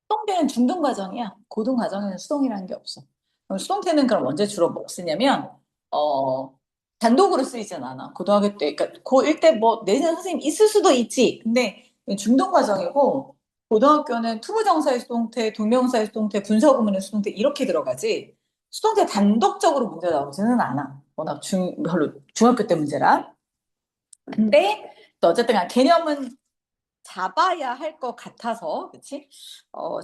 수동태는 중등 과정이야. 고등 과정에는 수동이라는 게 없어. 그럼 수동태는 그럼 언제 주로 뭐 쓰냐면, 어, 단독으로 쓰이진 않아. 고등학교 때, 그러니까 고1 때 뭐 내신 선생님 있을 수도 있지. 근데 중등 과정이고, 고등학교는 투부정사의 수동태, 동명사의 수동태, 분사구문의 수동태 이렇게 들어가지. 수동태 단독적으로 문제 나오지는 않아. 워낙 별로 중학교 때 문제라. 근데 또 어쨌든 간에 개념은 잡아야 할 것 같아서, 그치?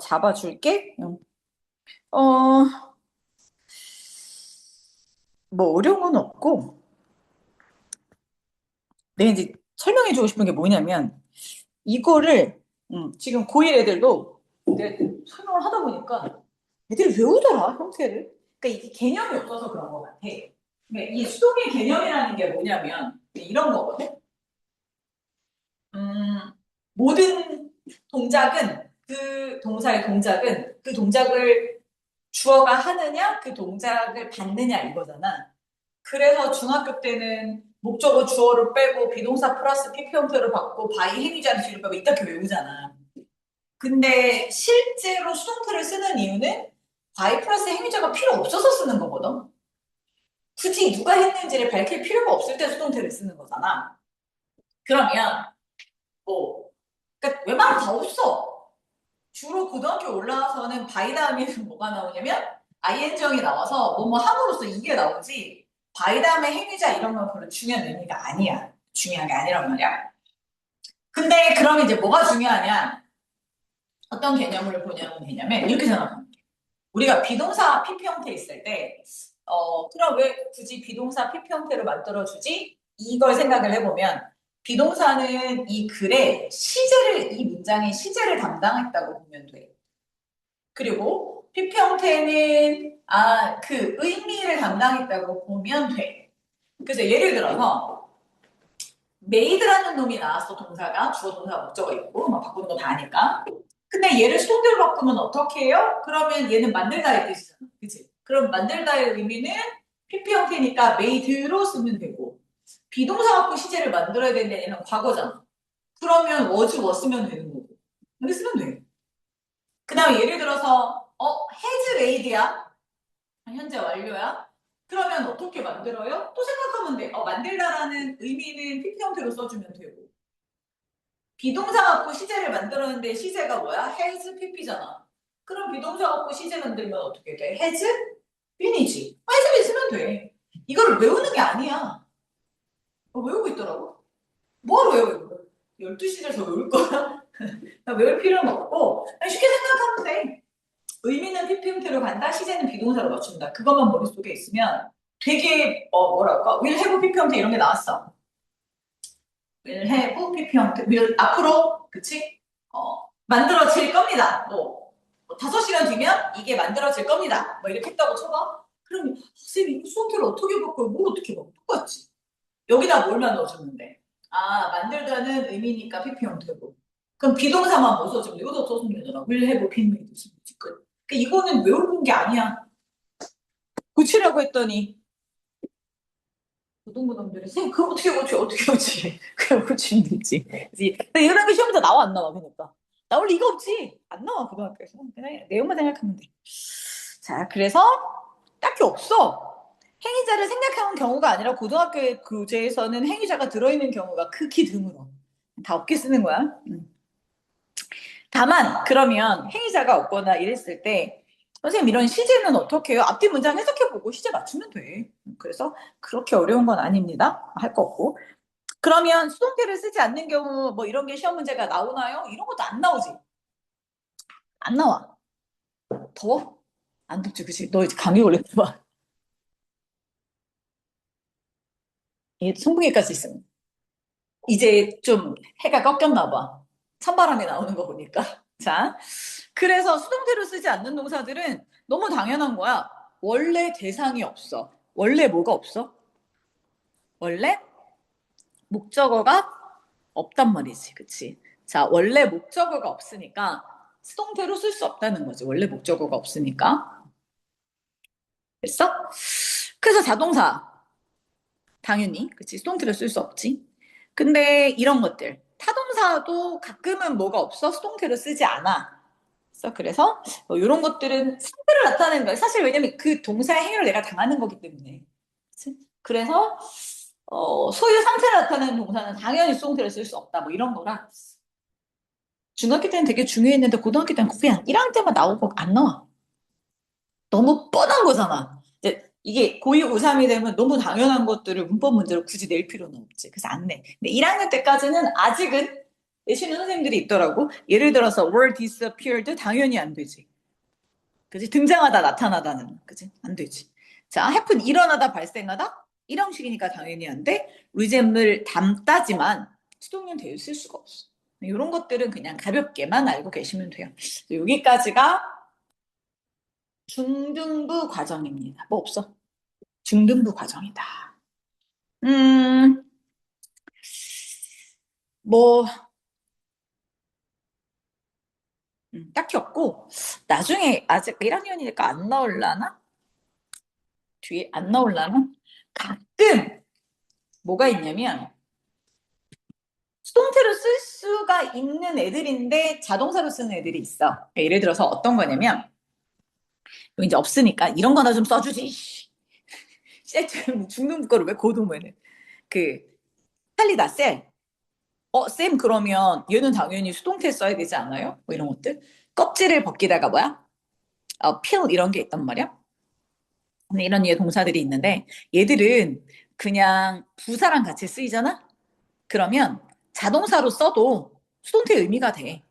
잡아줄게. 어, 뭐 어려운 건 없고, 내가 이제 설명해주고 싶은 게 뭐냐면, 이거를, 지금 고1 애들도 내가 설명을 하다 보니까 애들이 외우더라, 형태를. 그러니까 이게 개념이 없어서 그런 것 같아. 그러니까 이 수동의 개념이라는 게 뭐냐면, 이런 거거든. 음, 모든 동작은 그 동작을 주어가 하느냐, 그 동작을 받느냐 이거잖아. 그래서 중학교 때는 목적어 주어를 빼고 비동사 플러스 PP 형태로 받고 바이 행위자를 뒤로 빼고 이렇게 외우잖아. 근데 실제로 수동태를 쓰는 이유는 바이 플러스 행위자가 필요 없어서 쓰는 거거든. 굳이 누가 했는지를 밝힐 필요가 없을 때 수동태를 쓰는 거잖아. 그러면 뭐 그러니까 웬만하면 다 없어. 주로 고등학교 올라와서는 바이 다음에 뭐가 나오냐면 ing형이 나와서 뭐뭐 함으로써 이게 나오지 바이 다음에 행위자 이런 건 별로 중요한 의미가 아니야. 중요한 게 아니란 말이야. 근데 그럼 이제 뭐가 중요하냐? 어떤 개념을 보냐면 되냐면 이렇게 생각하면 돼. 우리가 비동사 PP 형태 있을 때 그럼 왜 굳이 비동사 PP 형태로 만들어주지? 이걸 생각을 해보면 비동사는 이 글의 시제를 이 문장의 시제를 담당했다고 보면 돼. 그리고 PP 형태는 그 의미를 담당했다고 보면 돼. 그래서 예를 들어서 메이드라는 놈이 나왔어 동사가 주어 동사 목적어 있고 막 바꾸는 거 다 아니까. 근데 얘를 수동태로 바꾸면 어떻게 해요? 그러면 얘는 만들다의 뜻이잖아. 그치? 그럼 만들다의 의미는 PP 형태니까 메이드로 쓰면 되고 비동사 갖고 시제를 만들어야 되는 얘는 과거잖아. 그러면 was 쓰면 되는 거고. 이렇게 쓰면 돼. 그 다음에 예를 들어서 has made야. 현재 완료야. 그러면 어떻게 만들어요? 또 생각하면 돼. 만들다라는 의미는 PP 형태로 써주면 되고. 비동사 갖고 시제를 만들었는데 시제가 뭐야? has pp잖아. 그럼 비동사 갖고 시제 만들면 어떻게 돼? has bean이지. has been 쓰면 돼. 이거를 외우는 게 아니야. 외우고 있더라고. 뭐하러 외워 이거? 12시를 더 외울 거야? 외울 필요는 없고 그냥 쉽게 생각하면 돼. 의미는 PP 형태로 간다. 시제는 비동사로 맞춘다. 그것만 머릿속에 있으면 되게 뭐랄까? will have PP 형태 이런 게 나왔어. will have PP 형태. will 앞으로 그치? 만들어질 겁니다. 5시간 뒤면 이게 만들어질 겁니다. 뭐 이렇게 했다고 쳐봐. 그럼 선생님 이거 수업표를 어떻게 바꿔요? 뭘 어떻게 바꿔? 똑같지. 여기다 뭘만 넣어줬는데. 만들다는 의미니까 PP 형태고. 그럼 비동사만 뭐 써주면 이것도 써주면 되잖아. will have been made. 그러니까 이거는 외우는 게 아니야. 고치라고 했더니 고등부동들이 선생님 그거 어떻게 고치? 그냥 고치면 되지. 그치? 근데 이런 게 시험에서 나와 안 나와 그러니까. 나올 리가 없지. 안 나와 고등학교에서. 그냥 내용만 생각하면 돼. 자, 그래서 딱히 없어. 행위자를 생략하는 경우가 아니라 고등학교의 교재에서는 행위자가 들어있는 경우가 극히 드물어. 다 없게 쓰는 거야. 다만 그러면 행위자가 없거나 이랬을 때 선생님 이런 시제는 어떻게 해요? 앞뒤 문장 해석해보고 시제 맞추면 돼. 그래서 그렇게 어려운 건 아닙니다. 할 거 없고. 그러면 수동태를 쓰지 않는 경우 뭐 이런 게 시험 문제가 나오나요? 이런 것도 안 나오지. 안 나와. 더워? 안 덥지, 그치? 너 이제 감기 걸렸나 봐. 이게 송붕이까지 있으면. 이제 좀 해가 꺾였나 봐. 찬바람이 나오는 거 보니까. 자, 그래서 수동태로 쓰지 않는 동사들은 너무 당연한 거야. 원래 대상이 없어. 원래 뭐가 없어? 원래 목적어가 없단 말이지. 그치? 자, 원래 목적어가 없으니까 수동태로 쓸 수 없다는 거지. 원래 목적어가 없으니까. 됐어? 그래서 자동사. 당연히. 그치? 수동태로 쓸 수 없지. 근데 이런 것들. 타동사도 가끔은 뭐가 없어? 수동태로 쓰지 않아. 그래서 이런 것들은 상태를 나타내는 거야. 사실 왜냐면 그 동사의 행위를 내가 당하는 거기 때문에. 그치? 그래서 소유 상태를 나타내는 동사는 당연히 수동태를 쓸 수 없다. 뭐 이런 거라. 중학교 때는 되게 중요했는데 고등학교 때는 그냥 1학년 때만 나오고 안 나와. 너무 뻔한 거잖아. 이제 이게 고2, 고3이 되면 너무 당연한 것들을 문법 문제로 굳이 낼 필요는 없지. 그래서 안 내. 근데 1학년 때까지는 아직은 내시는 선생님들이 있더라고. 예를 들어서 were disappeared 당연히 안 되지. 그지? 등장하다 나타나다는. 그지? 안 되지. 자, happen 일어나다 발생하다? 이런 형식이니까 당연히 안 돼. resemble 닮다지만 수동형 대유 쓸 수가 없어. 이런 것들은 그냥 가볍게만 알고 계시면 돼요. 여기까지가 중등부 과정입니다. 뭐 없어? 중등부 과정이다. 음, 뭐, 딱히 없고, 나중에 아직 1학년이니까 안 나올라나? 뒤에 안 나올라나? 가끔 뭐가 있냐면, 수동태로 쓸 수가 있는 애들인데 자동사로 쓰는 애들이 있어. 그러니까 예를 들어서 어떤 거냐면, 여기 이제 없으니까 이런 거나 좀 써주지. 중등부 거를 왜 고등부에는. 그, 살리다, 셀. 쌤, 그러면 얘는 당연히 수동태 써야 되지 않아요? 뭐 이런 것들. 껍질을 벗기다가 뭐야? 필 이런 게 있단 말이야. 근데 이런 류의 동사들이 있는데 얘들은 그냥 부사랑 같이 쓰이잖아? 그러면 자동사로 써도 수동태 의미가 돼.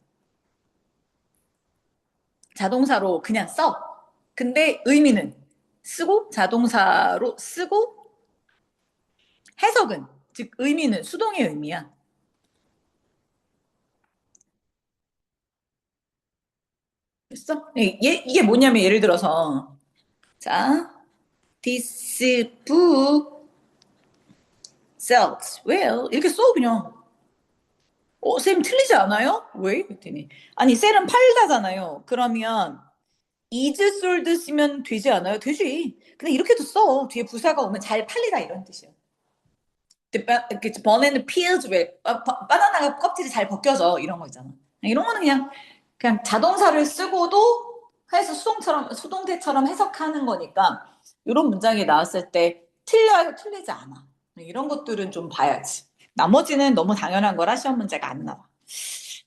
자동사로 그냥 써. 근데 의미는 쓰고 자동사로 쓰고 해석은 즉 의미는 수동의 의미야. 됐어? 이게 뭐냐면 예를 들어서 자, this book sells well 이렇게 써 그냥. 쌤 틀리지 않아요? 왜? 그랬더니 아니 셀은 팔다잖아요. 그러면 is sold 쓰면 되지 않아요? 되지. 근데 이렇게도 써. 뒤에 부사가 오면 잘 팔리다 이런 뜻이야. 버는 peels 왜 바나나가 껍질이 잘 벗겨져 이런 거 있잖아. 이런 거는 그냥 자동사를 쓰고도 해서 수동태처럼 해석하는 거니까 이런 문장이 나왔을 때 틀려요? 틀리지 않아. 이런 것들은 좀 봐야지. 나머지는 너무 당연한 거라 시험 문제가 안 나와.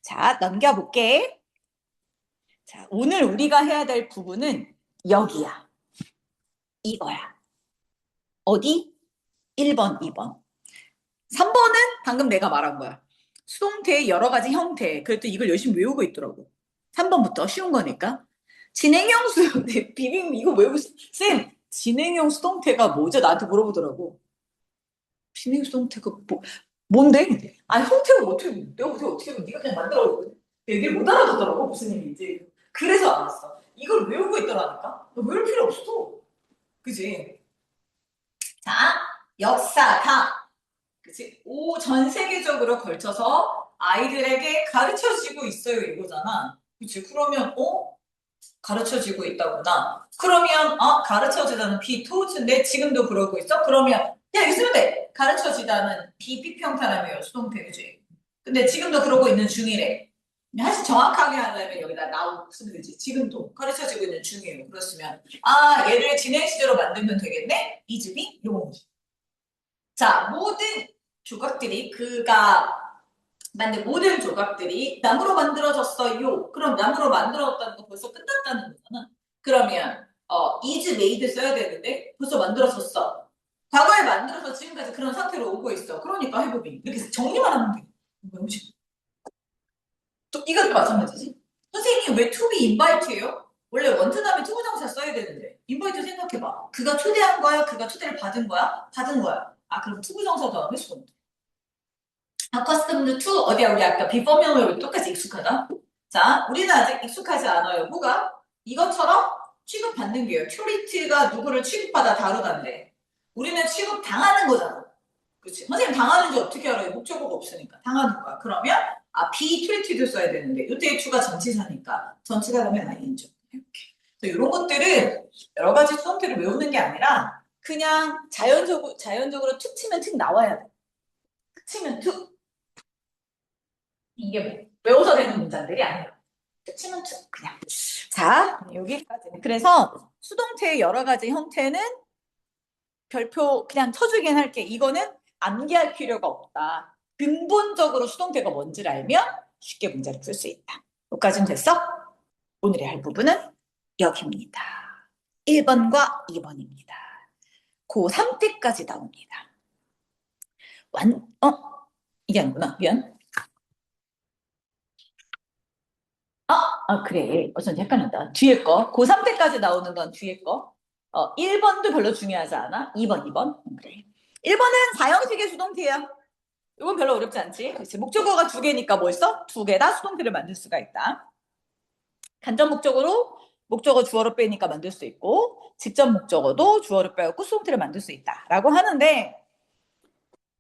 자, 넘겨볼게. 자, 오늘 우리가 해야 될 부분은 여기야. 이거야. 어디? 1번, 2번. 3번은 방금 내가 말한 거야. 수동태의 여러 가지 형태. 그래도 이걸 열심히 외우고 있더라고. 3번부터 쉬운 거니까. 진행형 수동태, 비빔 이거 외우고 쌤, 진행형 수동태가 뭐죠? 나한테 물어보더라고. 진행 수동태가 뭔데? 아, 형태가 어떻게, 내가 어떻게, 네가 그냥 만들어. 얘기를 못 알아듣더라고, 무슨 얘기인지. 그래서 알았어. 이걸 외우고 있더라니까? 외울 필요 없어. 그지? 자, 역사다. 그치? 전 세계적으로 걸쳐서 아이들에게 가르쳐지고 있어요, 이거잖아. 그치? 그러면, 가르쳐지고 있다구나. 그러면, 가르쳐지다는 비토우트인데 지금도 그러고 있어? 그러면, 그냥 있으면 돼. 가르쳐지다는 비비평타라며요, 수동태, 그치? 근데 지금도 그러고 있는 중이래. 사실 정확하게 하려면 여기다 나우 쓰면 되지. 지금도 가르쳐지고 있는 중이에요. 그렇으면, 얘를 진행 시제로 만들면 되겠네? 이즈비? 요거. 자, 모든 조각들이 그가 만든 모든 조각들이 나무로 만들어졌어요. 그럼 나무로 만들어졌다는 거 벌써 끝났다는 거잖아. 그러면 is made 써야 되는데 벌써 만들어졌어. 과거에 만들어서 지금까지 그런 상태로 오고 있어. 그러니까 해보기 이렇게 정리만 하면 돼. 너무 쉽 또 이것도 마찬가지지. 선생님 왜 to be invite예요? 원래 원트 다음에 투부정사 써야 되는데 invite 생각해봐. 그가 초대한 거야? 그가 초대를 받은 거야? 받은 거야. 그럼 투부정사 더하면 수동. accustomed to 어디야 우리 아까 비포명을 똑같이 익숙하다. 자, 우리는 아직 익숙하지 않아요. 뭐가? 이것처럼 취급받는 게요. 큐리티가 누구를 취급하다 다루다인데 우리는 취급당하는 거잖아. 그렇지? 선생님 당하는지 어떻게 알아요? 목적어가 없으니까 당하는 거야. 그러면 be treated도 써야 되는데 이때 to가 전치사니까 전치사 가면 ing죠. 이렇게. 이런 것들은 여러 가지 수동태를 외우는 게 아니라 그냥 자연적으로 툭 치면 툭 나와야 돼. 툭 치면 툭. 이게 외워서 되는 문장들이 아니에요. 치면 그냥. 자, 여기까지. 그래서 수동태의 여러 가지 형태는 별표 그냥 쳐주긴 할게. 이거는 암기할 필요가 없다. 근본적으로 수동태가 뭔지를 알면 쉽게 문제를 풀 수 있다. 여기까지는 됐어? 오늘의 할 부분은 여기입니다. 1번과 2번입니다. 고3 때까지 나옵니다. 이게 아니구나. 미안. 그래. 어쩐지 헷갈린다. 뒤에 거. 고3 때까지 나오는 건 뒤에 거. 1번도 별로 중요하지 않아. 2번, 2번. 그래. 1번은 사형식의 수동태야. 이건 별로 어렵지 않지? 그렇지. 목적어가 두 개니까 뭐 있어? 두 개다 수동태를 만들 수가 있다. 간접 목적어로 목적어 주어로 빼니까 만들 수 있고, 직접 목적어도 주어를 빼고 수동태를 만들 수 있다라고 하는데,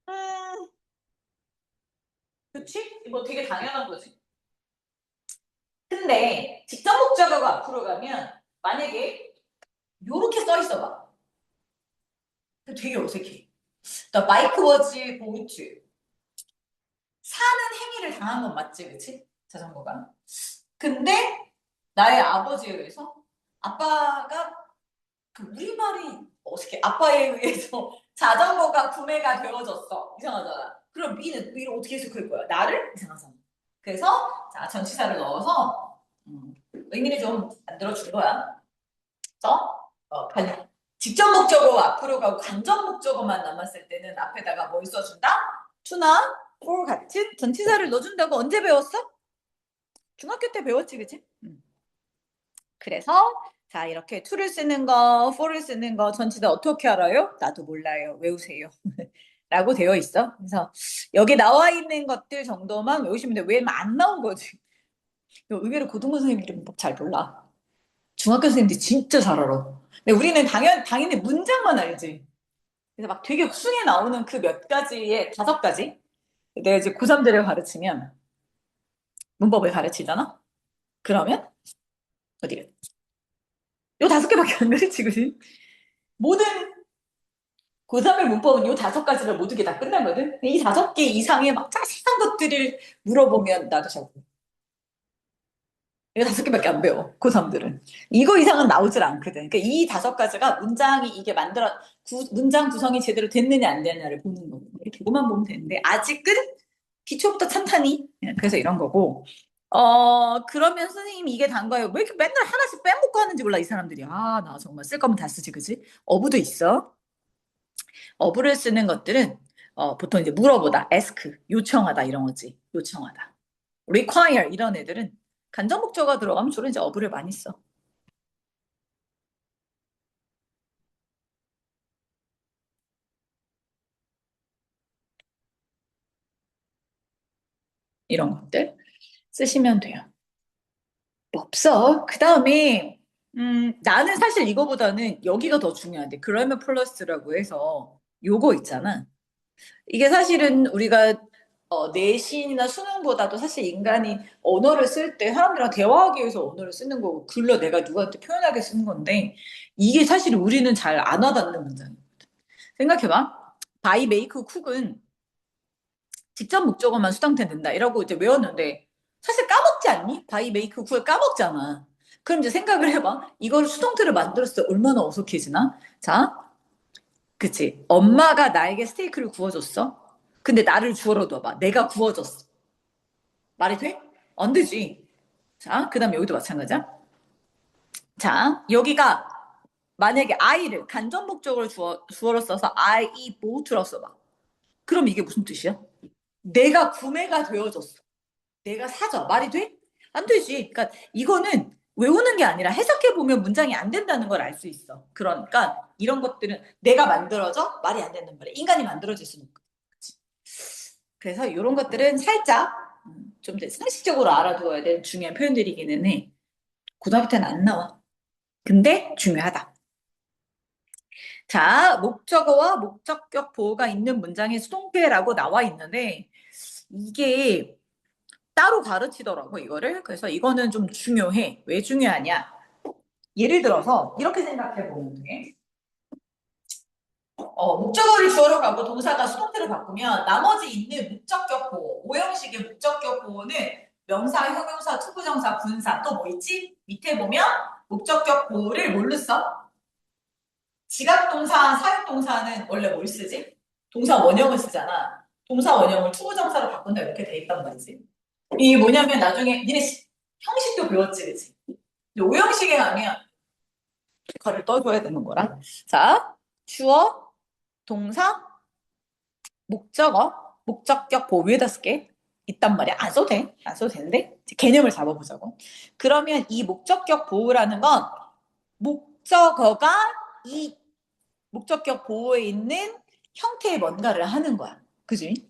음, 그치? 뭐 되게 당연한 거지. 근데 직접 목적어가 앞으로 가면 만약에 요렇게 써 있어 봐. 되게 어색해. 나 마이크 워치 보트. 사는 행위를 당한 건 맞지, 그치? 자전거가. 근데 나의 아버지에 의해서 아빠가 그 우리말이 어떻게 아빠에 의해서 자전거가 구매가 되어졌어. 이상하잖아. 그럼 미는 어떻게 해석할 거야? 나를? 이상하잖아. 그래서 자 전치사를 넣어서 의미를 좀 만들어준 거야. 그래서 직접 목적어 앞으로 가고 간접 목적어만 남았을 때는 앞에다가 뭘 써준다? to나 for 같은 전치사를 넣어준다고 언제 배웠어? 중학교 때 배웠지, 그치? 그래서 자 이렇게 to를 쓰는 거, for를 쓰는 거 전치사 어떻게 알아요? 나도 몰라요. 외우세요. 라고 되어 있어. 그래서 여기 나와 있는 것들 정도만 외우시면 돼. 외우면 안 나온 거지. 의외로 고등부 선생님들은 잘 몰라. 중학교 선생님들이 진짜 잘 알아. 근데 우리는 당연히 문장만 알지. 그래서 막 되게 숭에 나오는 그 몇 가지의 5가지. 내가 이제 고3들을 가르치면 문법을 가르치잖아? 그러면 어디래? 요 5개밖에 안 가르치, 그지? 모든 고3의 문법은 요 5가지를 모두 게 다 끝나거든? 이 5개 이상의 막 자세한 것들을 물어보면 나도 잘 몰라. 이거 5개밖에 안 배워, 고3들은. 이거 이상은 나오질 않거든. 그러니까 이 5가지가 문장이 이게 문장 구성이 제대로 됐느냐 안 됐느냐를 보는 거고. 이렇게 그거만 보면 되는데, 아직은 기초부터 탄탄히. 그래서 이런 거고. 그러면 선생님이 이게 단 거예요. 왜 이렇게 맨날 하나씩 빼먹고 하는지 몰라, 이 사람들이. 나 정말 쓸 거면 다 쓰지, 그지? 어부도 있어. 어부를 쓰는 것들은 보통 이제 물어보다, ask, 요청하다 이런 거지. 요청하다. require 이런 애들은 간접 목적어가 들어가면 주로 이제 어부를 많이 써. 이런 것들 쓰시면 돼요. 뭐 없어. 그 다음에 나는 사실 이거보다는 여기가 더 중요한데 그러면 플러스라고 해서 요거 있잖아. 이게 사실은 우리가 내신이나 수능보다도 사실 인간이 언어를 쓸 때 사람들이랑 대화하기 위해서 언어를 쓰는 거고 글로 내가 누구한테 표현하게 쓰는 건데 이게 사실 우리는 잘 안 와닿는 문장이거든. 생각해봐. 바이 메이크 쿡은 직접 목적어만 수동태 된다 이러고 이제 외웠는데 사실 까먹지 않니? 바이 메이크 쿡을 까먹잖아. 그럼 이제 생각을 해봐. 이걸 수동태를 만들었을 때 얼마나 어색해지나? 자, 그치. 엄마가 나에게 스테이크를 구워줬어. 근데 나를 주어로 둬봐. 내가 구워줬어. 말이 돼? 안 되지. 자, 그 다음에 여기도 마찬가지야. 자, 여기가 만약에 I를 간접 목적으로 주어로 써서 I eat boat라고 써봐. 그럼 이게 무슨 뜻이야? 내가 구매가 되어졌어. 내가 사줘. 말이 돼? 안 되지. 그러니까 이거는 외우는 게 아니라 해석해 보면 문장이 안 된다는 걸 알 수 있어. 그러니까 이런 것들은 내가 만들어져 말이 안 된단 말이야. 인간이 만들어질 수는 없거든. 그치? 그래서 이런 것들은 살짝 좀 상식적으로 알아두어야 되는 중요한 표현들이기는 해. 고등학교 때는 안 나와. 근데 중요하다. 자, 목적어와 목적격 보호가 있는 문장의 수동태라고 나와 있는데 이게 따로 가르치더라고, 이거를. 그래서 이거는 좀 중요해. 왜 중요하냐? 예를 들어서 이렇게 생각해 보면 돼. 목적어를 주어로 가고 동사가 수동태로 바꾸면 나머지 있는 목적격 보호, 오형식의 목적격 보호는 명사, 형용사, 투부정사, 분사 또 뭐 있지? 밑에 보면 목적격 보호를 뭘로 써? 지각동사, 사역동사는 원래 뭘 쓰지? 동사 원형을 쓰잖아. 동사 원형을 투부정사로 바꾼다 이렇게 돼 있단 말이지. 이게 뭐냐면 나중에 니네 형식도 배웠지, 그치? 근데 오형식에 가면 그거를 떠줘야 되는 거라. 자, 주어, 동사, 목적어, 목적격 보호 위에다 쓸게. 있단 말이야. 안 써도 돼. 안 써도 되는데 개념을 잡아보자고. 그러면 이 목적격 보호라는 건 목적어가 이 목적격 보호에 있는 형태의 뭔가를 하는 거야. 그지?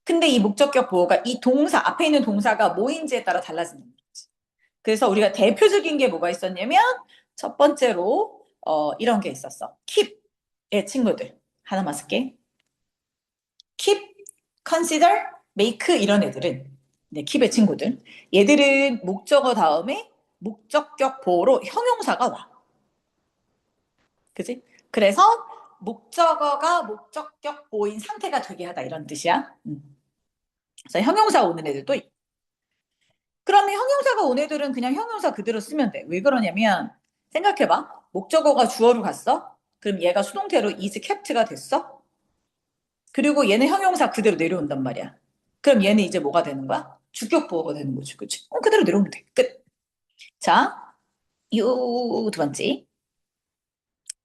근데 이 목적격 보호가 이 동사, 앞에 있는 동사가 뭐인지에 따라 달라지는 거지. 그래서 우리가 대표적인 게 뭐가 있었냐면 첫 번째로 이런 게 있었어. keep의 친구들. 하나만 쓸게. keep, consider, make 이런 애들은 네, keep의 친구들. 얘들은 목적어 다음에 목적격 보호로 형용사가 와. 그지? 그래서 목적어가 목적격 보호인 상태가 되게 하다 이런 뜻이야. 그래서 형용사 오는 애들도 있고. 그러면 형용사가 온 애들은 그냥 형용사 그대로 쓰면 돼. 왜 그러냐면 생각해봐. 목적어가 주어로 갔어? 그럼 얘가 수동태로 is kept가 됐어? 그리고 얘는 형용사 그대로 내려온단 말이야. 그럼 얘는 이제 뭐가 되는 거야? 주격 보호가 되는 거지. 그치? 그대로 내려오면 돼. 끝. 자, 요 두 번째.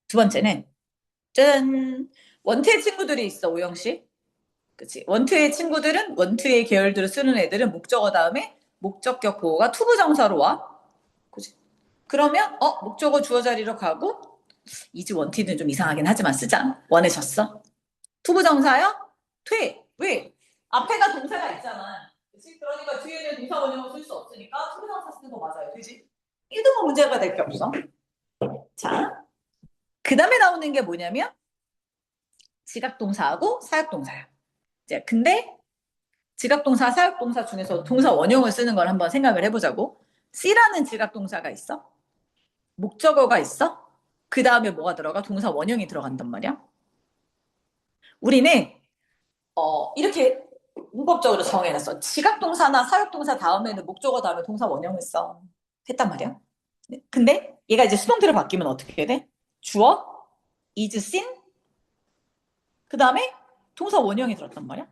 두 번째는 짠! 원투의 친구들이 있어, 오영씨. 그치? 원투의 친구들은 원투의 계열들을 쓰는 애들은 목적어 다음에 목적격 보호가 투부정사로 와. 그치? 그러면 목적어 주어 자리로 가고 이즈 원티는 좀 이상하긴 하지만 쓰자. 원해졌어. 투부정사요? 퇴. 왜? 앞에가 동사가 있잖아. 그치? 그러니까 뒤에는 동사 원형을 쓸 수 없으니까 투부정사 쓰는 거 맞아요. 그지? 1도 뭐 문제가 될 게 없어. 자, 그 다음에 나오는 게 뭐냐면 지각동사하고 사역동사야. 이제 근데 지각동사, 사역동사 중에서 동사 원형을 쓰는 걸 한번 생각을 해보자고. C라는 지각동사가 있어? 목적어가 있어? 그 다음에 뭐가 들어가? 동사 원형이 들어간단 말이야. 우리는 이렇게 문법적으로 정해놨어. 지각동사나 사역동사 다음에는 목적어 다음에 동사 원형을 써. 했단 말이야. 근데 얘가 이제 수동태로 바뀌면 어떻게 돼? 주어, is seen, 그 다음에 동사 원형이 들었단 말이야.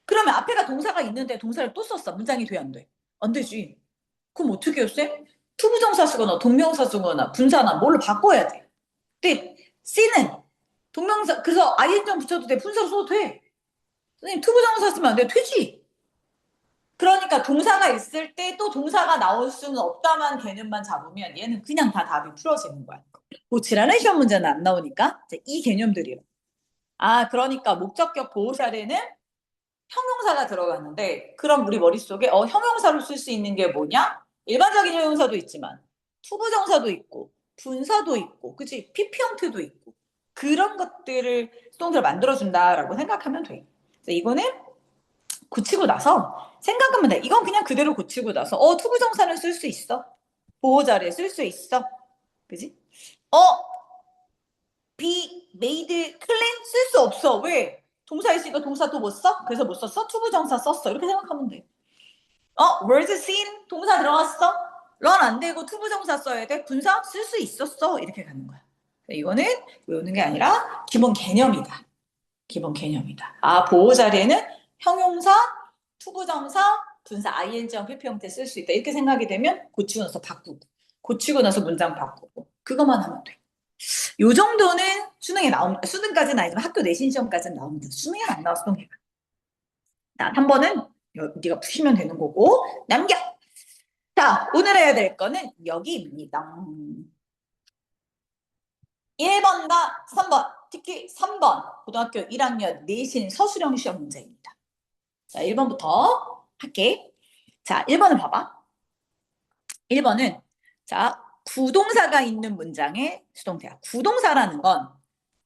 그러면 앞에가 동사가 있는데 동사를 또 썼어. 문장이 돼, 안 돼? 안 되지. 그럼 어떻게 해요, 쌤? 투부정사 쓰거나 동명사 쓰거나 분사나 뭘로 바꿔야 돼. 근데 C는 동명사, 그래서 ING 붙여도 돼. 분사로 써도 돼. 선생님, 투부정사 쓰면 안 돼. 되지. 그러니까 동사가 있을 때 또 동사가 나올 수는 없다만 개념만 잡으면 얘는 그냥 다 답이 풀어지는 거야. 고치라는 시험 문제는 안 나오니까 이제 이 개념들이에요. 아, 그러니까 목적격 보호 사례는 형용사가 들어갔는데 그럼 우리 머릿속에 형용사로 쓸 수 있는 게 뭐냐? 일반적인 형용사도 있지만 투부정사도 있고 분사도 있고 그치? PP 형태도 있고 그런 것들을 수동태로 만들어준다라고 생각하면 돼. 그래서 이거는 고치고 나서 생각하면 돼. 이건 그냥 그대로 고치고 나서 투부정사는 쓸 수 있어. 보호자리에 쓸 수 있어. 그지? be made clean 쓸 수 없어. 왜? 동사 있으니까 동사 또 못 써? 그래서 못 썼어? 투부정사 썼어. 이렇게 생각하면 돼. was seen 동사 들어갔어? run 안 되고 투부정사 써야 돼? 분사 쓸 수 있었어. 이렇게 가는 거야. 이거는 외우는 게 아니라 기본 개념이다. 기본 개념이다. 아, 보호 자리에는 형용사, 투부정사, 분사 ing형 PP 형태 쓸 수 있다. 이렇게 생각이 되면 고치고 나서 바꾸고 고치고 나서 문장 바꾸고 그것만 하면 돼. 요 정도는 수능에 나옵니다. 수능까지는 아니지만 학교 내신 시험까지는 나옵니다. 수능에는 안 나와, 수능에. 자, 3번은 네가 푸시면 되는 거고 남겨. 자, 오늘 해야 될 거는 여기입니다. 1번과 3번, 특히 3번 고등학교 1학년 내신 서술형 시험 문제입니다. 자, 1번부터 할게. 자, 1번을 봐봐. 1번은 자, 구동사가 있는 문장의 수동태야. 구동사라는 건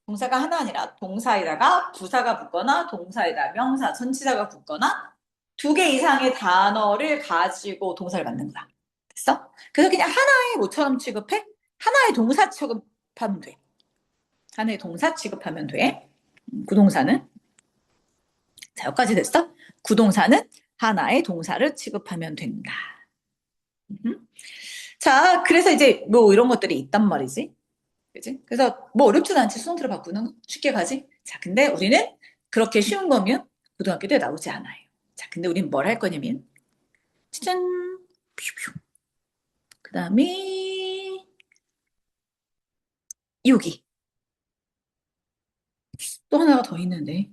동사가 하나 아니라 동사에다가 부사가 붙거나 동사에다 명사, 전치사가 붙거나 두 개 이상의 단어를 가지고 동사를 만든 거야. 됐어? 그래서 그냥 하나의 뭐처럼 취급해? 하나의 동사 취급하면 돼. 하나의 동사 취급하면 돼. 구동사는. 자, 여기까지 됐어? 구동사는 하나의 동사를 취급하면 된다. 음. 자, 그래서 이제 뭐 이런 것들이 있단 말이지. 그지? 그래서 뭐 어렵진 않지. 수동태로 바꾸는 거. 쉽게 가지. 자, 근데 우리는 그렇게 쉬운 거면 고등학교 때 나오지 않아요. 자, 근데 우리는 뭘 할 거냐면, 짜잔, 그 다음에 여기 또 하나가 더 있는데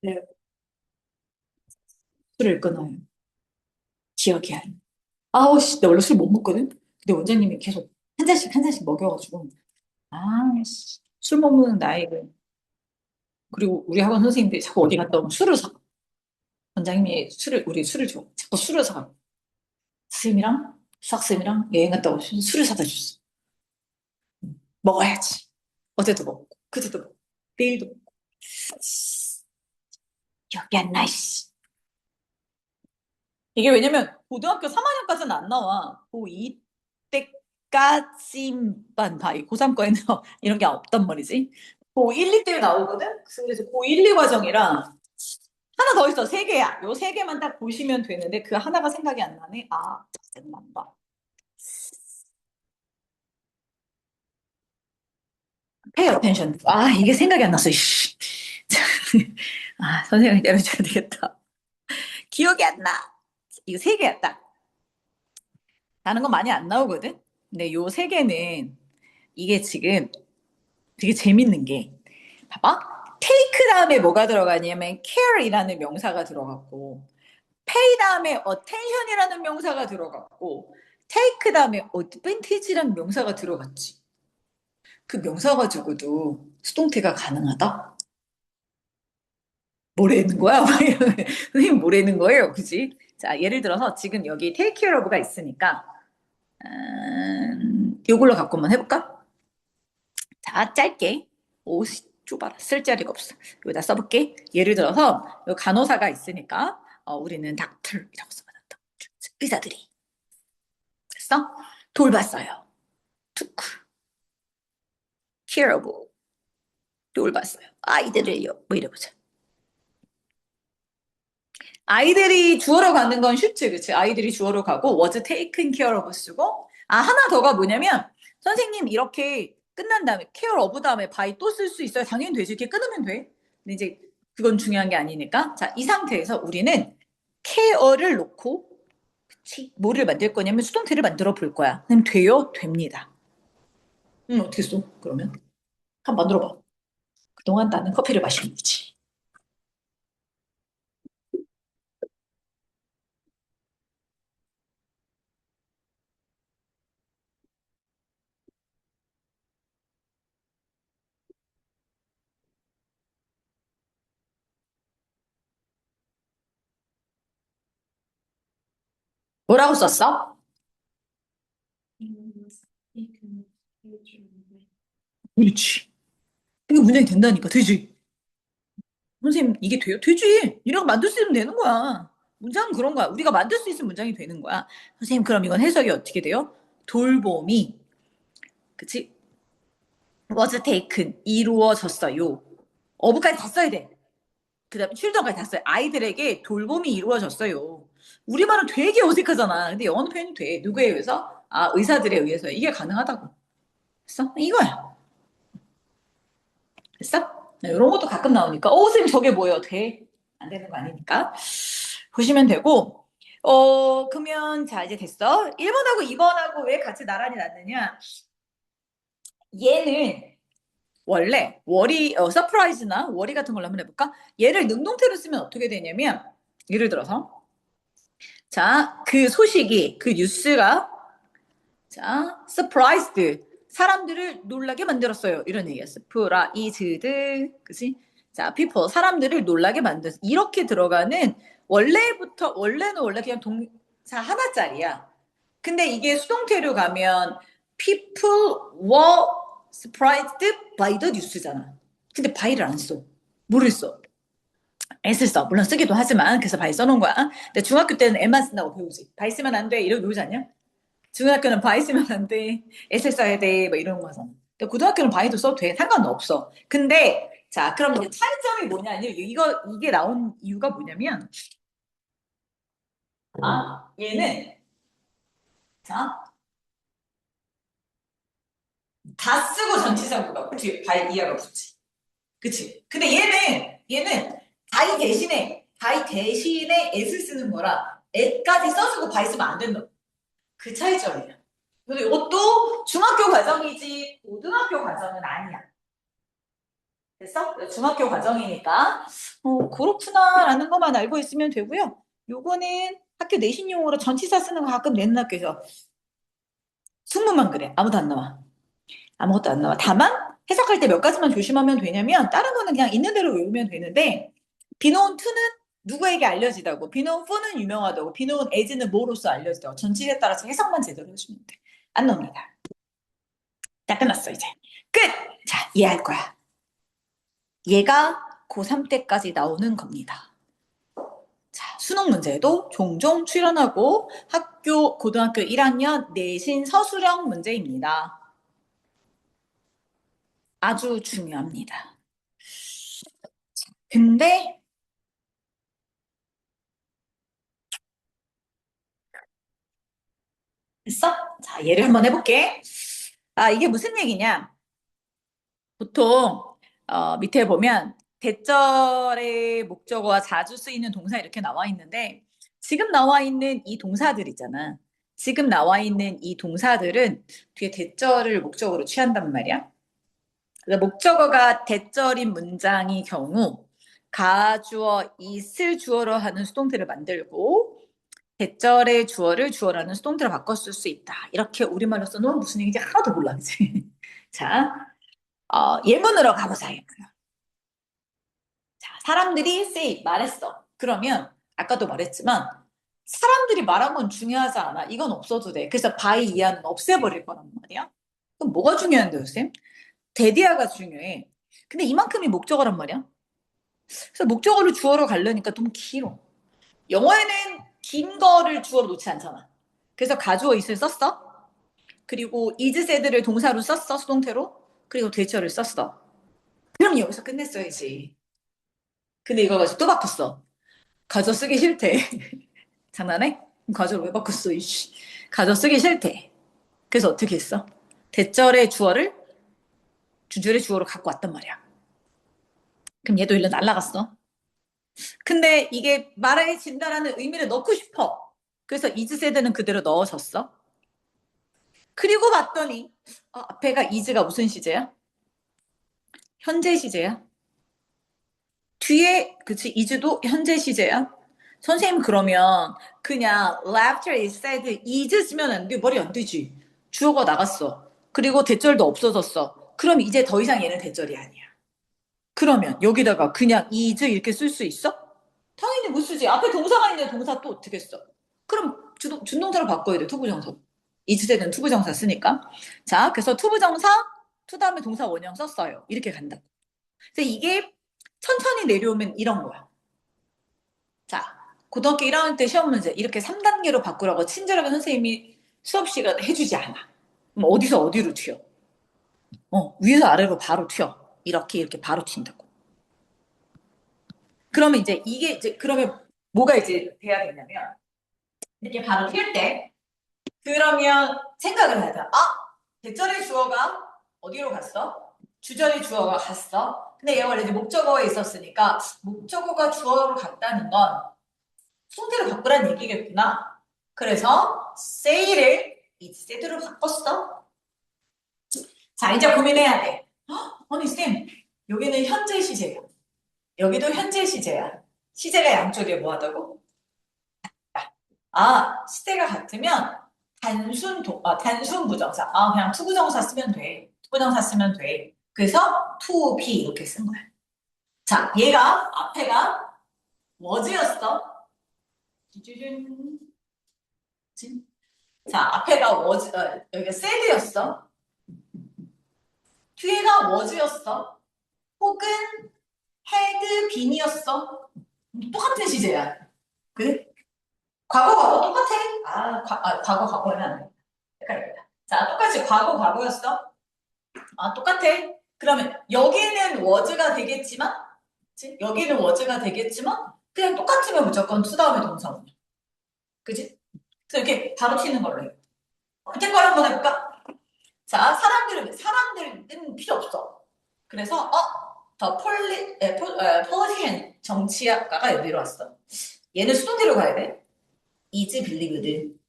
네. 술을 끊어요. 기억이 안 나. 아우 씨, 나 원래 술 못 먹거든. 근데 원장님이 계속 한 잔씩 먹여가지고 씨, 술 못 먹는 나이를. 그리고 우리 학원 선생님들이 자꾸 어디 갔다 오면 술을 사. 원장님이 우리 술을 줘. 자꾸 술을 사. 스님이랑 수학쌤이랑 여행 갔다 오시면 술을 사다 줬어. 먹어야지. 어제도 먹고 그제도 먹고 내일도 먹고. 기억이 안 나, 씨. 이게 왜냐면 고등학교 3학년까지는 안 나와. 고2 때까지만 봐. 이 고3과에는 이런 게 없단 말이지. 고1, 2 때 나오거든? 그래서 고1, 2 과정이랑 하나 더 있어. 세 개야. 요 세 개만 딱 보시면 되는데 그 하나가 생각이 안 나네. 아, 짜증난다. Pay attention. 아, 이게 생각이 안 났어. 씨. 아, 선생님이 내려줘야 되겠다. 기억이 안 나. 이거 세 개야, 딱. 다른 거 많이 안 나오거든? 근데 요 세 개는 이게 지금 되게 재밌는 게, 봐봐. take 다음에 뭐가 들어가냐면 care이라는 명사가 들어갔고, pay 다음에 attention이라는 명사가 들어갔고, take 다음에 advantage라는 명사가 들어갔지. 그 명사 가지고도 수동태가 가능하다? 뭐라는 거야? 막 이러면 선생님 뭐라는 거예요? 그지? 자, 예를 들어서 지금 여기 take care of가 있으니까, 요걸로 갖고 한번 해볼까? 자, 짧게. 오, 좁아라. 쓸 자리가 없어. 여기다 써볼게. 예를 들어서, 요 간호사가 있으니까, 우리는 닥터이라고 써봐. 닥터. 의사들이. 됐어? 돌봤어요. took care of. 돌봤어요. 아이들을요. 뭐 이래보자. 아이들이 주어로 가는 건 쉽지, 그치? 아이들이 주어로 가고, was taken care of 쓰고, 아, 하나 더가 뭐냐면, 선생님, 이렇게 끝난 다음에, care of 다음에 by 또 쓸 수 있어요. 당연히 되지. 이렇게 끊으면 돼. 근데 이제, 그건 중요한 게 아니니까. 자, 이 상태에서 우리는 care를 놓고, 그치? 뭐를 만들 거냐면, 수동태를 만들어 볼 거야. 그럼 돼요? 됩니다. 어떻게 써? 그러면? 한번 만들어 봐. 그동안 나는 커피를 마시는 거지. 뭐라고 썼어? 그렇지. 이게 문장이 된다니까. 되지? 선생님, 이게 돼요? 되지. 이라고 만들 수 있으면 되는 거야. 문장은 그런 거야. 우리가 만들 수 있으면 문장이 되는 거야. 선생님, 그럼 이건 해석이 어떻게 돼요? 돌봄이, 그치? was taken, 이루어졌어요. 어부까지 다 써야 돼. 그 다음에 출전까지 다 써요. 아이들에게 돌봄이 이루어졌어요. 우리말은 되게 어색하잖아. 근데 영어는 표현이 돼. 누구에 의해서? 아, 의사들에 의해서. 이게 가능하다고. 됐어? 이거야. 됐어? 이런 것도 가끔 나오니까, 선생님, 저게 뭐예요? 돼? 안 되는 거 아니니까. 보시면 되고, 그러면, 자, 이제 됐어. 1번하고 2번하고 왜 같이 나란히 놨느냐? 얘는 원래 서프라이즈나 워리 같은 걸로 한번 해볼까? 얘를 능동태로 쓰면 어떻게 되냐면, 예를 들어서, 자, 그 소식이, 그 뉴스가, 자, surprised. 사람들을 놀라게 만들었어요. 이런 얘기야. surprise드. 그치? 자, people. 사람들을 놀라게 만들었어. 이렇게 들어가는 원래는 원래 그냥 동사 하나짜리야. 근데 이게 수동태로 가면 people were surprised by the news잖아. 근데 by를 안 써. 뭐를 써? s를 써. 물론 쓰기도 하지만 그래서 by 써놓은 거야. 근데 중학교 때는 m만 쓴다고 배우지. by 쓰면 안 돼. 이러고 배우지 않냐? 중학교는 바이 쓰면 안 돼. 에세 써야 돼. 뭐 이런 거잖아. 근데 고등학교는 바이도 써도 돼. 상관은 없어. 근데 자, 그럼 이제 차이점이 뭐냐? 이게 나온 이유가 뭐냐면, 얘는, 자, 다 쓰고 전치사구가 뒤에 이하가 붙지. 그치? 근데 얘는 다이 대신에 s를 쓰는 거라, 애까지 써주고 바이 쓰면 안 된다. 그 차이점이야. 근데 이것도 중학교 과정이지, 고등학교 과정은 아니야. 됐어? 중학교 과정이니까 그렇구나라는 것만 알고 있으면 되고요. 요거는 학교 내신용으로 전치사 쓰는 거 가끔 내는 학교에서 숙문만 그래. 아무도 안 나와. 아무것도 안 나와. 다만 해석할 때 몇 가지만 조심하면 되냐면 다른 거는 그냥 있는 대로 외우면 되는데 비노운 투는 누구에게 알려지다고 비노운 포는 유명하다고 비노운 에즈는 뭐로서 알려지다고 전치사에 따라서 해석만 제대로 해주면 돼. 안 나옵니다. 자, 끝났어 이제. 끝! 자, 이해할 거야. 얘가 고3 때까지 나오는 겁니다. 자, 수능 문제도 종종 출연하고 고등학교 1학년 내신 서술형 문제입니다. 아주 중요합니다. 근데 됐어? 자, 예를 한번 해볼게. 이게 무슨 얘기냐? 보통 밑에 보면 대절의 목적어와 자주 쓰이는 동사 이렇게 나와 있는데 지금 나와 있는 이 동사들 있잖아. 지금 나와 있는 이 동사들은 뒤에 대절을 목적으로 취한단 말이야. 그래서 목적어가 대절인 문장의 경우 가주어 있을 주어로 하는 수동태를 만들고 대절의 주어를 주어라는 수동태로 바꿔 쓸 수 있다. 이렇게 우리말로 써놓으면 무슨 얘기인지 하나도 몰라. 그치? 자, 예문으로 가보자. 자, 사람들이 say 말했어. 그러면 아까도 말했지만 사람들이 말한 건 중요하지 않아. 이건 없어도 돼. 그래서 by 이하는 없애버릴 거란 말이야. 그럼 뭐가 중요한데요, 쌤? 대디아가 중요해. 근데 이만큼이 목적어란 말이야. 그래서 목적어를 주어로 가려니까 좀 길어. 영어에는 긴 거를 주어로 놓지 않잖아. 그래서 가주어 있을 썼어. 그리고 is said를 동사로 썼어, 수동태로. 그리고 대처를 썼어. 그럼 여기서 끝냈어야지. 근데 이거 가지고 또 바꿨어. 가져 쓰기 싫대. 장난해? 그럼 가져를 왜 바꿨어, 이씨. 가져 쓰기 싫대. 그래서 어떻게 했어? 대절의 주어를 주절의 주어로 갖고 왔단 말이야. 그럼 얘도 일로 날라갔어. 근데 이게 말해진다라는 의미를 넣고 싶어. 그래서 is said는 그대로 넣어줬어. 그리고 봤더니 앞에가 is가 무슨 시제야? 현재 시제야. 뒤에 그치 is도 현재 시제야. 선생님 그러면 그냥 laughter is said is 쓰면 안 돼. 머리 안 되지. 주어가 나갔어. 그리고 대절도 없어졌어. 그럼 이제 더 이상 얘는 대절이 아니야. 그러면 여기다가 그냥 is 이렇게 쓸 수 있어? 당연히 못 쓰지. 앞에 동사가 있는데 동사 또 어떻게 써? 그럼 준동사로 바꿔야 돼. 투부정사. 이즈제는 투부정사 쓰니까. 자, 그래서 투부정사, 투 다음에 동사 원형 썼어요. 이렇게 간다. 그래서 이게 천천히 내려오면 이런 거야. 자, 고등학교 1학년 때 시험 문제 이렇게 3단계로 바꾸라고 친절하게 선생님이 수업 시간에 해주지 않아. 그럼 어디서 어디로 튀어? 위에서 아래로 바로 튀어. 이렇게 바로 튄다고. 그러면 이제 이게 이제 그러면 뭐가 이제 돼야 되냐면 이렇게 바로 튈 때 그러면 생각을 해야 돼. 대절의 주어가 어디로 갔어? 주절의 주어가 갔어. 근데 얘가 원래 이제 목적어에 있었으니까 목적어가 주어로 갔다는 건 순대로 바꾸란 얘기겠구나. 그래서 say를 is said로 바꿨어. 자, 이제 고민해야 돼. 아니 쌤, 여기는 현재 시제야. 여기도 현재 시제야. 시제가 양쪽에 뭐 하다고? 시제가 같으면 단순 부정사. 그냥 투부정사 쓰면 돼. 투부정사 쓰면 돼. 그래서 to be 이렇게 쓴 거야. 자, 얘가 앞에가 was였어. 쭈쭈쭈. 자, 앞에가 여기가 said였어. 뒤에가 was였어. 혹은 had been이었어. 똑같은 시제야. 그래? 과거 똑같아. 과거는 안 돼. 헷갈린다. 자, 똑같이 과거였어. 똑같아. 그러면 여기는 was가 되겠지만, 그치? 여기는 was가 되겠지만, 그냥 똑같으면 무조건 to 다음에 동사원이야. 그지? 그래서 이렇게 바로 튀는 걸로 해. 밑에 걸 한번 해볼까? 자, 사람들은 필요 없어. 그래서, 더 폴리티션, 정치학과가 여기로 왔어. 얘는 수동태로 가야 돼. is believed.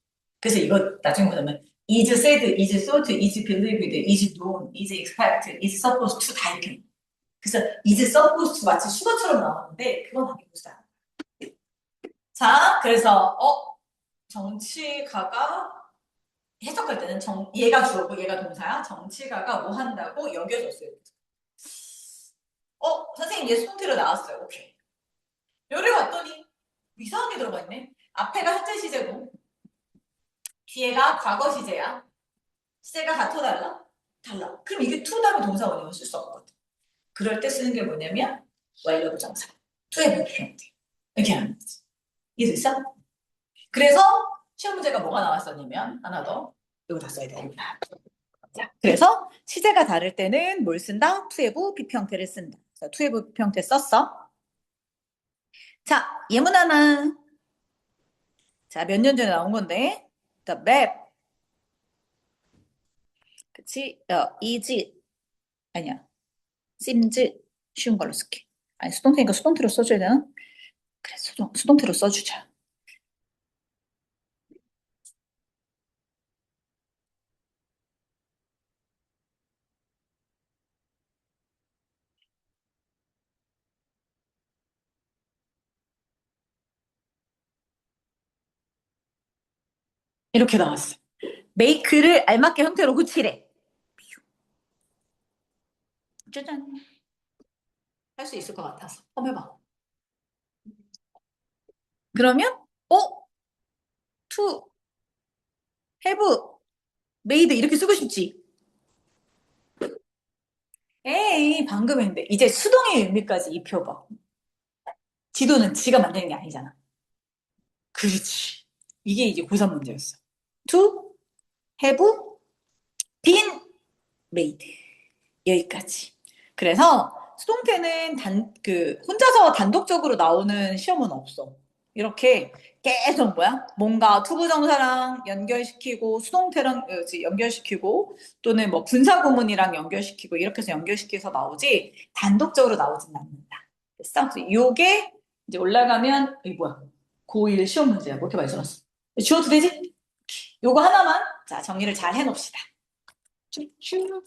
그래서 이거 나중에 보자면, is said, is thought, is believed, is known, is expected, is supposed to 다 이렇게. 그래서 is supposed to 마치 수거처럼 나오는데, 그건 바뀌고자. 자, 그래서, 정치가가 해석할 때는 얘가 주어고 얘가 동사야. 정치가가 뭐 한다고 여겨졌어요. 선생님 얘 수동태로 나왔어요. 오케이. 요리 봤더니 이상하게 들어가 있네. 앞에가 현재 시제고 뒤에가 과거 시제야. 시제가 같아 달라? 달라. 그럼 이게 to 다음에 동사 원형을 쓸 수 없거든. 그럴 때 쓰는 게 뭐냐면 완료 부정사. to에 붙이면 돼. 이렇게 하는 거지. 이해됐어? 그래서 시험 문제가 뭐가 나왔었냐면 하나 더 이거 다 써야 됩니다. 자, 그래서 시제가 다를 때는 뭘 쓴다? 투에부 비평태를 쓴다. 그래서 투에부 비평태 썼어. 자, 예문 하나. 자, 몇 년 전에 나온 건데. The map. 그치? is. 아니야. seems. 쉬운 걸로 쓸게. 아니, 수동태니까 수동태로 써줘야 되나? 그래, 수동태로 써주자. 이렇게 나왔어. make를 알맞게 형태로 고치래. 짜잔. 할 수 있을 것 같아서. 한번 해봐. 그러면, to, have, made 이렇게 쓰고 싶지? 에이, 방금 했는데. 이제 수동의 의미까지 입혀봐. 지도는 지가 만드는 게 아니잖아. 그렇지. 이게 이제 고3 문제였어. To have been made. 여기까지. 그래서 수동태는 혼자서 단독적으로 나오는 시험은 없어. 이렇게 계속 뭔가 투부정사랑 연결시키고 수동태랑 연결시키고 또는 뭐 분사구문이랑 연결시키고 이렇게 해서 연결시켜서 나오지 단독적으로 나오진 않는다. 됐어? 그래서 요게 이제 올라가면 이 뭐야? 고1 시험 문제야. 뭐 이렇게 많이 써놨어. 지워도 되지? 요거 하나만 자 정리를 잘 해놓읍시다. 쭈쭈.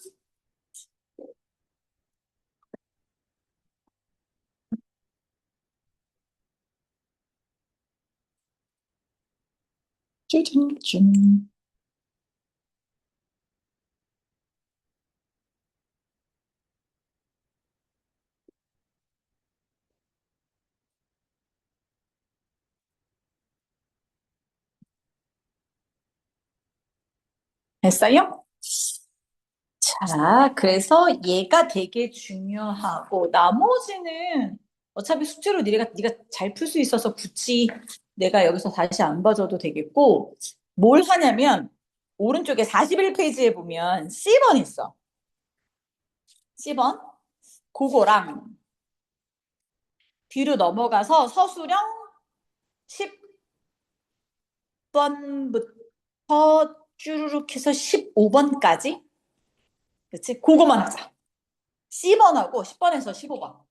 쭈쭈쭈. 됐어요? 자, 그래서 얘가 되게 중요하고 나머지는 어차피 숙제로 네가 잘 풀 수 있어서 굳이 내가 여기서 다시 안 봐줘도 되겠고 뭘 하냐면 오른쪽에 41페이지에 보면 C번 있어. C번 그거랑 뒤로 넘어가서 서술형 10번부터 쭈르륵 해서 15번까지 그치? 그거만 하자. C번하고 10번에서 15번.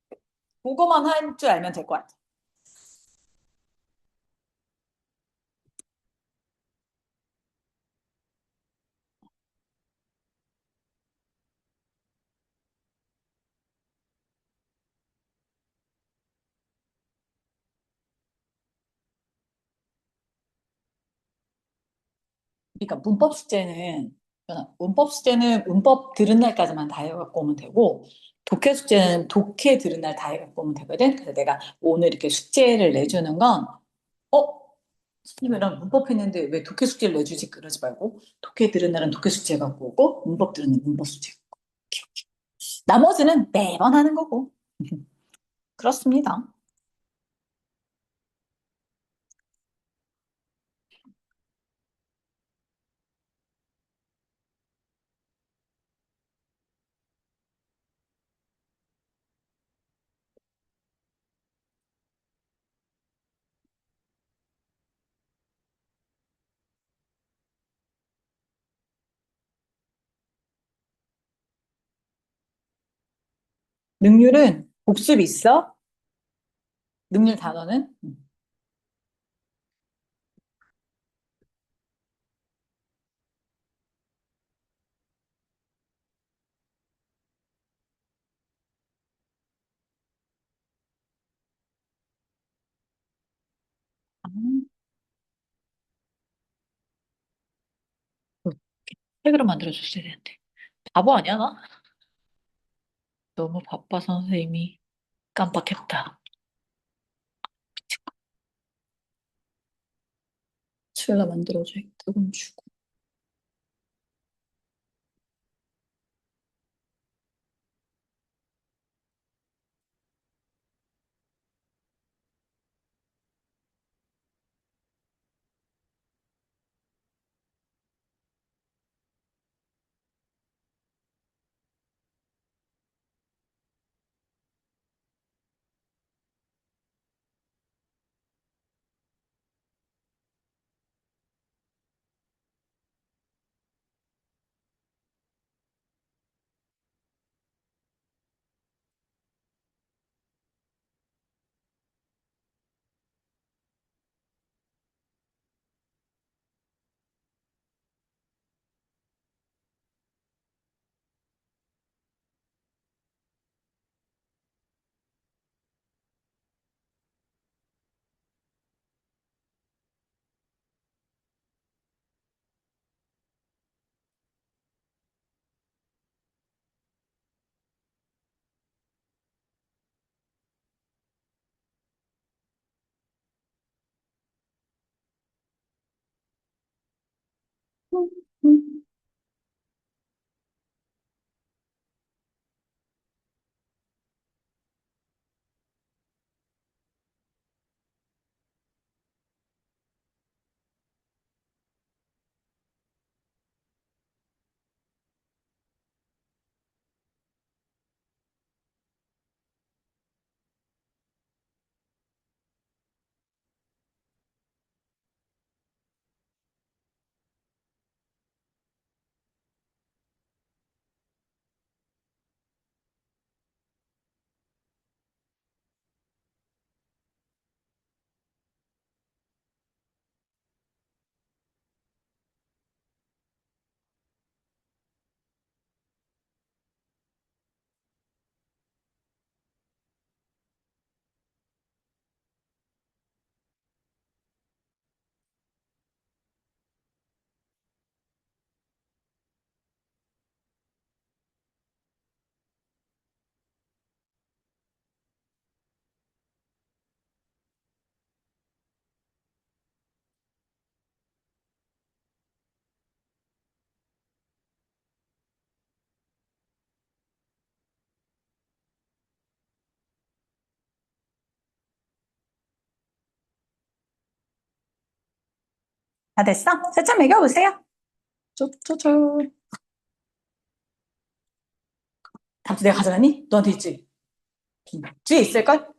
그거만 할 줄 알면 될 것 같아. 그러니까 문법 숙제는 문법 들은 날까지만 다 해갖고 오면 되고 독해 숙제는 독해 들은 날 다 해갖고 오면 되거든. 그래서 내가 오늘 이렇게 숙제를 내주는 건 선생님이랑 문법 했는데 왜 독해 숙제를 내주지 그러지 말고 독해 들은 날은 독해 숙제 갖고 오고 문법 들은 날 문법 숙제 갖고 오고. 나머지는 매번 하는 거고 그렇습니다. 능률은 복습 있어? 능률 단어는? 아, 책으로 만들어줬어야 되는데. 바보 아니야, 나? 너무 바빠서 선생님이 깜빡했다. 칠라 만들어줘야겠다. 그럼 주고. 음, 음. 다 됐어? 세점 매겨보세요. 쪼쪼쪼. 답지 내가 가져갔니? 너한테 있지? 뒤에 있을걸?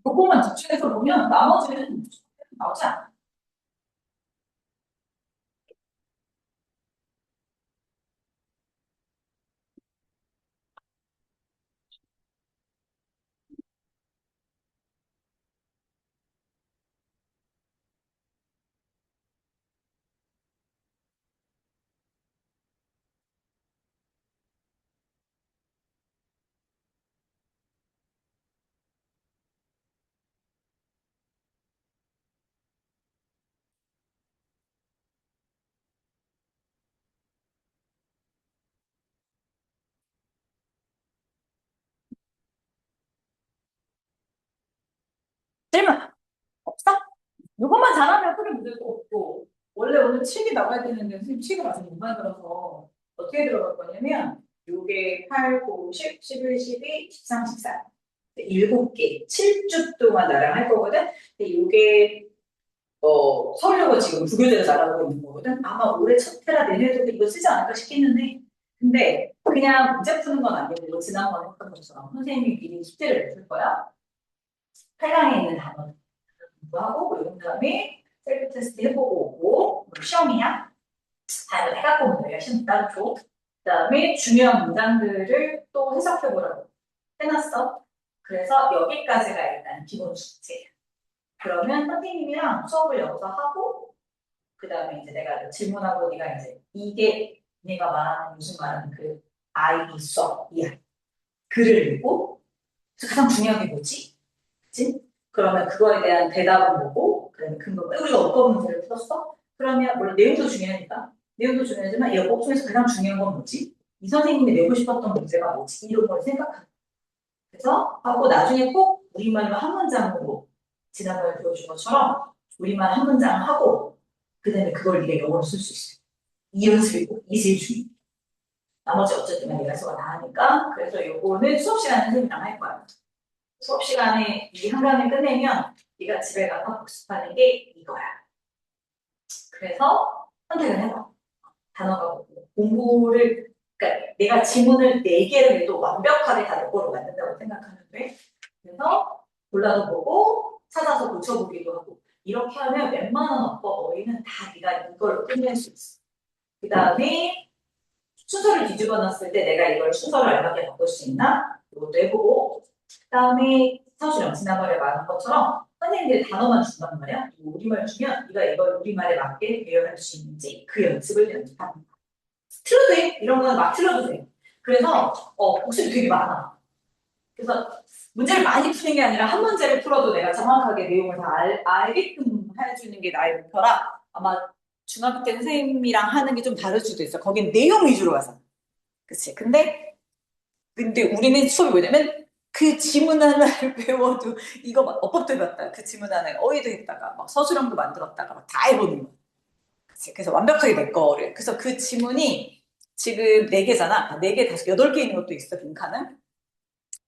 그거만 집중해서 보면 나머지는 나오지 않아. 질문 없어? 이것만 잘하면 크게 문제도 없고 원래 오늘 칙이 나가야 되는데 선생님 칙을 아직 못 만들어서 어떻게 들어갈 거냐면 요게 8, 9, 10, 11, 12, 13, 14 7개 7주 동안 나랑 할 거거든. 근데 요게 서울여고 지금 부교대로 나가고 있는 거거든. 아마 올해 첫 해라 내년에도 이거 쓰지 않을까 싶겠는데, 근데 그냥 문제 푸는 건 아니고 지난번에 했던 것처럼 선생님이 미리 숙제를 냈을 거야. 8강에 있는 단어 공부하고 그리고 그다음에 셀프 테스트 해보고 오고 그리고 시험이야. 다 이거 해갖고 오면 내가 시험 따로 줘. 그다음에 중요한 문장들을 또 해석해보라고 해놨어. 그래서 여기까지가 일단 기본 숙제야. 그러면 선생님이랑 수업을 여기서 하고 그다음에 이제 내가 질문하고 네가 이제 이게 네가 말하는 무슨 말하는 그 I 수업 이야 글을 읽고 가장 중요한 게 뭐지? 그치? 그러면 그거에 대한 대답은 뭐고 그다음에 근거 우리가 어떤 문제를 풀었어? 그러면 물론 내용도 중요하니까 내용도 중요하지만 이 어법 중에서 가장 중요한 건 뭐지? 이 선생님이 내고 싶었던 문제가 뭐지? 이런 걸 생각하는 그래서 하고 나중에 꼭 우리말로 한 문장으로 지난번에 배워준 것처럼 우리말 한 문장 하고 그다음에 그걸 네가 영어로 쓸 수 있어. 이 연습이고 이 제일 중요해. 나머지 어쨌든 내가 수가 다 하니까 그래서 요거는 수업 시간에 선생님이랑 할 거야. 수업 시간에 이 한 강을 끝내면 네가 집에 가서 복습하는 게 이거야. 그래서 선택을 해봐. 단어가 뭐고 공부를 그러니까 내가 지문을 4개를 해도 완벽하게 다 내 거로 만든다고 생각하는데 그래서 골라서 보고 찾아서 고쳐보기도 하고 이렇게 하면 웬만한 어법 어휘는 다 네가 이걸로 끝낼 수 있어. 그 다음에 순서를 뒤집어 놨을 때 내가 이걸 순서를 알맞게 바꿀 수 있나? 이것도 해보고 그 다음에 서술형 지난번에 말한 것처럼 선생님들이 단어만 준단 말이야. 우리말 주면 네가 이걸 우리말에 맞게 배열할 수 있는지 그 연습을 연습하는 거야. 틀려도 돼. 이런 거는 막 틀려도 돼. 그래서 복습이 되게 많아. 그래서 문제를 많이 푸는 게 아니라 한 문제를 풀어도 내가 정확하게 내용을 다 알게끔 해주는 게 나의 목표라 아마 중학교 때 선생님이랑 하는 게 좀 다를 수도 있어. 거긴 내용 위주로 가서. 그치. 근데 우리는 수업이 뭐냐면 그 지문 하나를 배워도 이거 막 어법도 해봤다. 그 지문 하나에 어휘도 했다가 막 서술형도 만들었다가 막 다 해보는 거야. 그치. 그래서 완벽하게 내 거를. 그래서 그 지문이 지금 4개잖아. 4개, 5개, 8개 있는 것도 있어, 빈칸은.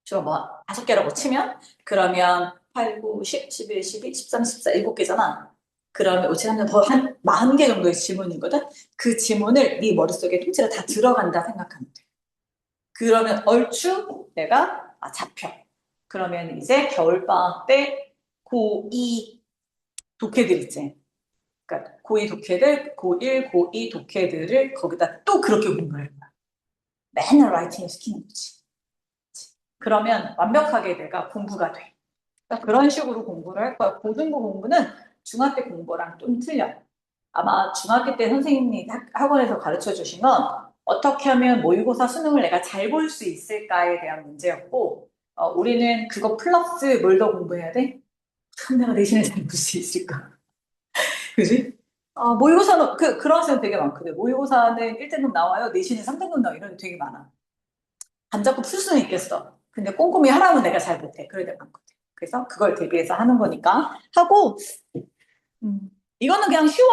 주로 뭐 5개라고 치면 그러면 8, 9, 10, 11, 12, 13, 14, 7개잖아. 그러면 5, 7, 3년 더한 40개 정도의 지문이거든. 그 지문을 네 머릿속에 통째로 다 들어간다 생각하면 돼. 그러면 얼추 내가 잡혀. 그러면 이제 겨울방학 때 고2 독해들 있지. 그러니까 고2 독해들, 고1, 고2 독해들을 거기다 또 그렇게 공부를 해. 맨날 라이팅을 시키는 거지. 그러면 완벽하게 내가 공부가 돼. 그러니까 그런 식으로 공부를 할 거야. 고등부 공부는 중학교 공부랑 좀 틀려. 아마 중학교 때 선생님이 학원에서 가르쳐 주신 건 어떻게 하면 모의고사 수능을 내가 잘 볼 수 있을까에 대한 문제였고, 우리는 그거 플러스 뭘 더 공부해야 돼? 그럼 내가 내신을 잘 볼 수 있을까? 그지? 모의고사는, 그런 학생 되게 많거든. 모의고사는 1등급 나와요. 내신은 3등급 나와요. 이런 데 되게 많아. 안 잡고 풀 수는 있겠어. 근데 꼼꼼히 하라면 내가 잘 못해. 그럴 때 많거든. 그래서 그걸 대비해서 하는 거니까 하고 이거는 그냥 쉬워.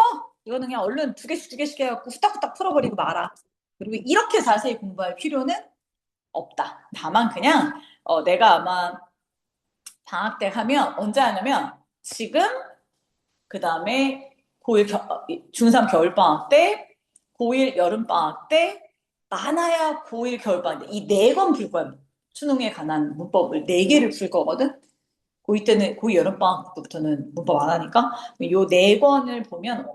이거는 그냥 얼른 2개씩 2개씩 해갖고 후딱후딱 풀어버리고 말아. 그리고 이렇게 자세히 공부할 필요는 없다. 다만 그냥 내가 아마 방학 때 하면 언제 하냐면 지금 그 다음에 고1 중3 겨울방학 때 고1 여름방학 때 많아야 고1 겨울방학 때 이 4권 풀 거야. 수능에 관한 문법을 4개를 풀 거거든. 고2 때는 고2 여름방학부터는 문법 안 하니까 요 4권을 보면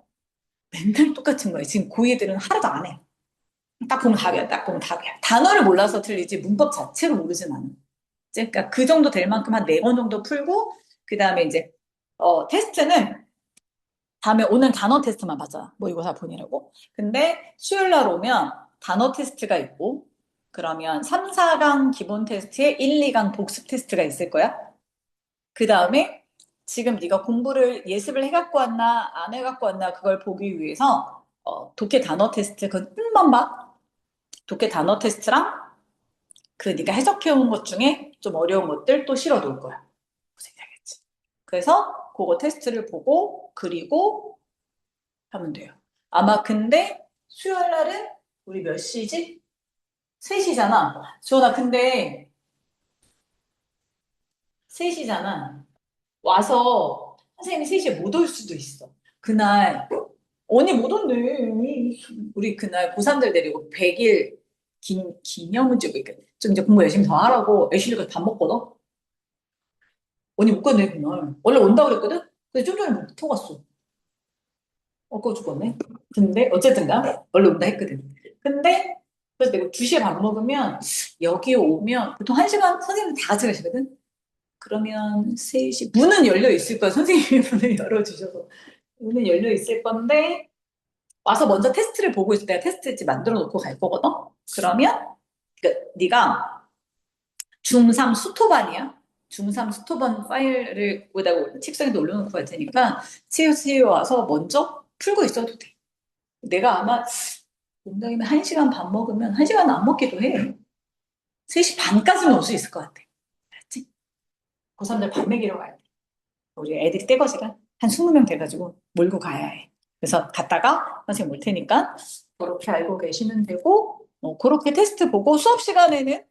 맨날 똑같은 거예요. 지금 고2 애들은 하나도 안 해. 딱 보면 답이야. 딱 보면 답이야. 단어를 몰라서 틀리지 문법 자체를 모르진 않아. 그러니까 그 정도 될 만큼 한 4권 정도 풀고 그 다음에 이제 테스트는 다음에 오늘 단어 테스트만 받아. 모의고사 보내라고. 근데 수요일 날 오면 단어 테스트가 있고 그러면 3, 4강 기본 테스트에 1, 2강 복습 테스트가 있을 거야. 그 다음에 지금 네가 공부를 예습을 해갖고 왔나 안 해갖고 왔나 그걸 보기 위해서 독해 단어 테스트 그건 만 봐. 독해 단어 테스트랑 그 네가 해석해온 것 중에 좀 어려운 것들 또 실어 놓을 거야. 고생해야겠지. 그래서 그거 테스트를 보고 그리고 하면 돼요. 아마 근데 수요일 날은 우리 몇 시지? 3시잖아. 지원아 근데 3시잖아. 와서 선생님이 3시에 못 올 수도 있어. 그날 언니 못 온대. 우리 그날 고3들 데리고 100일 기념을 찍고 있거든. 좀 이제 공부 열심히 더 하라고 애슐리가 밥 먹거든. 언니 못 갔네 그날. 원래 온다 그랬거든. 근데 좀 전에 못 갔어. 그거 죽었네. 근데 어쨌든가 원래 온다 했거든. 근데 그래서 내가 2시에 밥 먹으면 여기 오면 보통 1시간 선생님 다 같이 가시거든. 그러면 3시 문은 열려 있을 거야. 선생님이 문을 열어주셔서 문은 열려 있을 건데 와서 먼저 테스트를 보고 있을 때 테스트지 만들어 놓고 갈 거거든. 그러면 네가 중3 수토반이야. 중3 수토반 파일을 거기다가 책상에 올려놓고 갈 테니까 치우치에 와서 먼저 풀고 있어도 돼. 내가 아마 농담이면 1시간 밥 먹으면 1시간 안 먹기도 해. 3시 반까지는 올 수 있을 것 같아. 알았지? 고3들 밥 먹이러 가야 돼. 우리 애들이 떼거지가 한 20명 돼가지고 몰고 가야 해. 그래서 갔다가 선생님 올 테니까 그렇게 알고 계시면 되고 그렇게 테스트 보고 수업 시간에는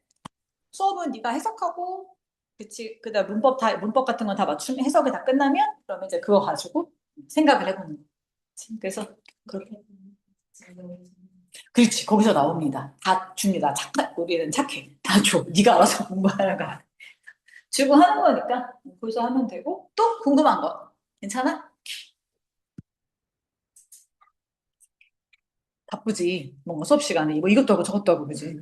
수업은 네가 해석하고 그치 그다음 문법 같은 건 다 맞춤 해석이 다 끝나면 그러면 이제 그거 가지고 생각을 해보는 거지. 그래서 그렇게 그렇지 거기서 나옵니다. 다 줍니다. 우리는 착해. 다 줘. 네가 알아서 공부하는 거야. 주고 하는 거니까 거기서 하면 되고 또 궁금한 거 괜찮아? 바쁘지. 뭔가 수업 시간에 이것도 하고 저것도 하고 그지.